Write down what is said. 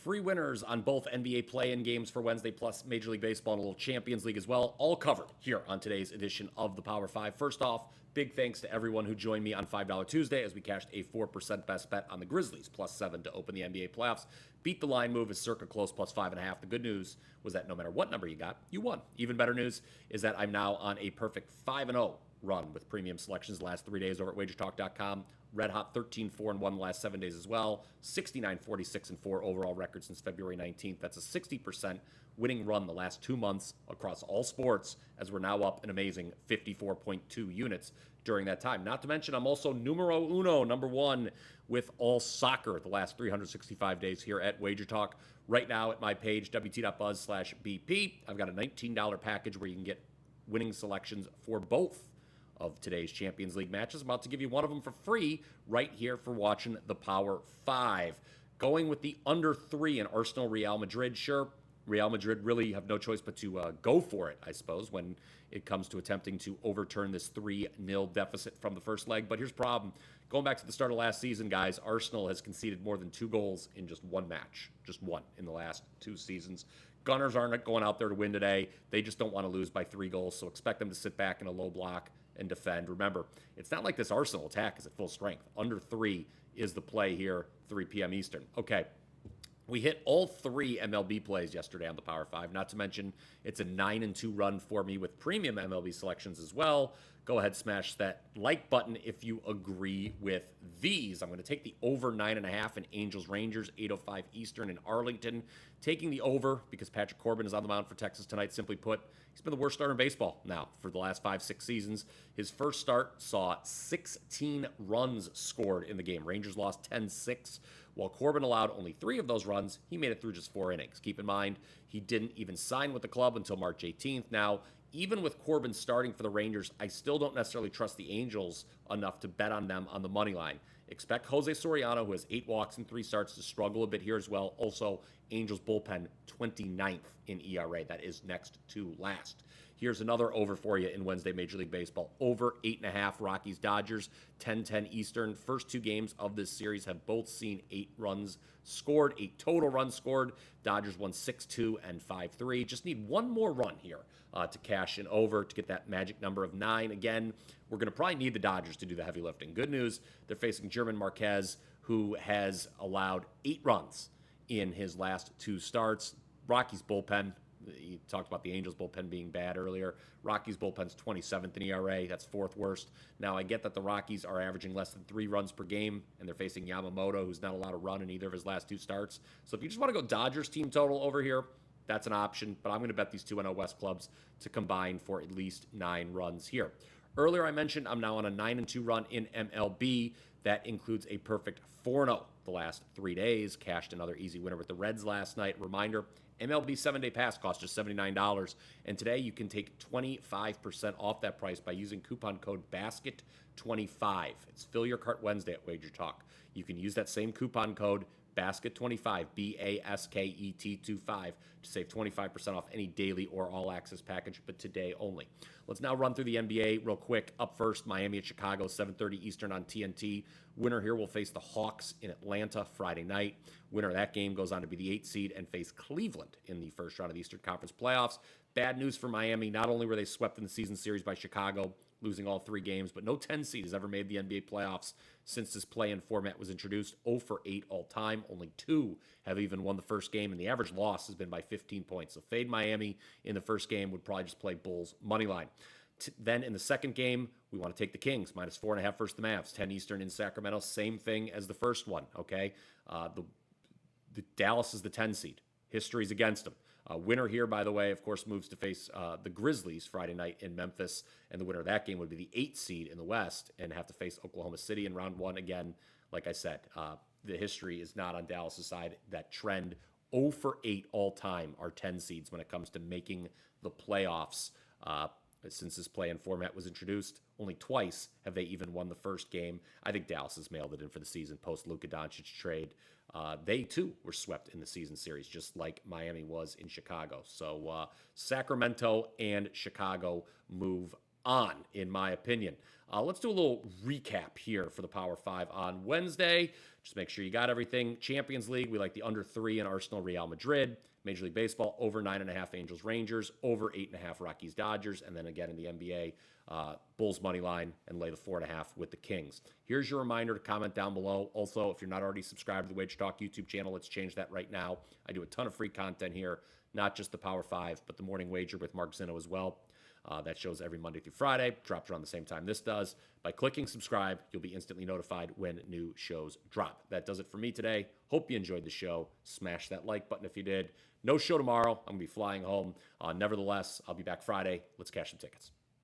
Free winners on both NBA play-in games for Wednesday, plus Major League Baseball and a little Champions League as well, all covered here on today's edition of the Power 5. First off, big thanks to everyone who joined me on $5 Tuesday as we cashed a 4% best bet on the Grizzlies, +7 to open the NBA playoffs. Beat the line move is circa close, +5.5. The good news was that no matter what number you got, you won. Even better news is that I'm now on a perfect 5-0 run with premium selections the last 3 days over at WagerTalk.com. Red hot 13-4-1 the last 7 days as well. 69-46-4 overall record since February 19th. That's a 60% winning run the last 2 months across all sports, as we're now up an amazing 54.2 units during that time. Not to mention, I'm also numero uno, number one, with all soccer the last 365 days here at WagerTalk. Right now at my page, wt.buzz/BP, I've got a $19 package where you can get winning selections for both of today's Champions League matches. I'm about to give you one of them for free right here for watching the Power 5. Going with the under 3 in Arsenal Real Madrid. Sure, Real Madrid really have no choice but to go for it, I suppose, when it comes to attempting to overturn this 3-0 deficit from the first leg. But here's the problem. Going back to the start of last season, guys, Arsenal has conceded more than 2 goals in just one match. Just one in the last 2 seasons. Gunners aren't going out there to win today. They just don't want to lose by 3 goals, so expect them to sit back in a low block and defend. Remember, it's not like this Arsenal attack is at full strength. Under 3 is the play here, 3 p.m. Eastern. Okay, we hit all 3 MLB plays yesterday on the Power 5, not to mention it's a 9-2 run for me with premium MLB selections as well. Go ahead, smash that like button if you agree with these. I'm going to take the over 9.5 in Angels Rangers, 8:05 Eastern in Arlington. Taking the over because Patrick Corbin is on the mound for Texas tonight. Simply put, he's been the worst starter in baseball now for the last 5-6 seasons. His first start saw 16 runs scored in the game. Rangers lost 10-6. While Corbin allowed only 3 of those runs, he made it through just 4 innings. Keep in mind, he didn't even sign with the club until March 18th. Now, even with Corbin starting for the Rangers, I still don't necessarily trust the Angels enough to bet on them on the money line. Expect Jose Soriano, who has 8 walks and 3 starts, to struggle a bit here as well. Also, Angels bullpen 29th in ERA. That is next to last. Here's another over for you in Wednesday Major League Baseball. Over 8.5 Rockies Dodgers, 10-10 Eastern. First 2 games of this series have both seen 8 runs scored, 8 total runs scored. Dodgers won 6-2 and 5-3. Just need one more run here to cash in over to get that magic number of 9. Again, we're going to probably need the Dodgers to do the heavy lifting. Good news, they're facing German Marquez, who has allowed 8 runs in his last 2 starts. Rockies bullpen, you talked about the Angels bullpen being bad earlier. Rockies bullpen's 27th in ERA. That's 4th worst. Now, I get that the Rockies are averaging less than 3 runs per game, and they're facing Yamamoto, who's not allowed to run in either of his last 2 starts. So if you just want to go Dodgers team total over here, that's an option. But I'm going to bet these 2-0 West clubs to combine for at least 9 runs here. Earlier I mentioned I'm now on a 9-2 run in MLB. That includes a perfect 4-0 the last 3 days. Cashed another easy winner with the Reds last night. Reminder, MLB 7-day pass costs just $79. And today you can take 25% off that price by using coupon code BASKET25. It's Fill Your Cart Wednesday at WagerTalk. You can use that same coupon code BASKET25, BASKET25, to save 25% off any daily or all-access package, but today only. Let's now run through the NBA real quick. Up first, Miami at Chicago, 7:30 Eastern on TNT. Winner here will face the Hawks in Atlanta Friday night. Winner of that game goes on to be the 8th seed and face Cleveland in the first round of the Eastern Conference playoffs. Bad news for Miami. Not only were they swept in the season series by Chicago, losing all 3 games, but no 10 seed has ever made the NBA playoffs since this play-in format was introduced. 0 for 8 all time. Only 2 have even won the first game, and the average loss has been by 15 points. So fade Miami in the first game, would probably just play Bulls money line. Then in the second game, we want to take the Kings, -4.5 versus the Mavs, 10 Eastern in Sacramento. Same thing as the first one, okay? The Dallas is the 10 seed. History's against them. Winner here, by the way, of course, moves to face the Grizzlies Friday night in Memphis, and the winner of that game would be the 8th seed in the West and have to face Oklahoma City in round 1. Again, like I said, the history is not on Dallas' side. That trend, 0 for 8 all time, are 10 seeds when it comes to making the playoffs. Since this play-in format was introduced, only twice have they even won the first game. I think Dallas has mailed it in for the season post-Luka Doncic trade. They, too, were swept in the season series, just like Miami was in Chicago. So Sacramento and Chicago move on, in my opinion. Let's do a little recap here for the Power 5 on Wednesday. Just make sure you got everything. Champions League, we like the under 3 in Arsenal Real Madrid. Major League Baseball, over 9.5 Angels Rangers, over 8.5 Rockies Dodgers. And then again in the NBA, Bulls money line and lay the 4.5 with the Kings. Here's your reminder to comment down below. Also, if you're not already subscribed to the WagerTalk YouTube channel, let's change that right now. I do a ton of free content here, not just the Power 5, but the Morning Wager with Mark Zinno as well. That shows every Monday through Friday, drops around the same time this does. By clicking subscribe, you'll be instantly notified when new shows drop. That does it for me today. Hope you enjoyed the show. Smash that like button if you did. No show tomorrow. I'm going to be flying home. Nevertheless, I'll be back Friday. Let's cash some tickets.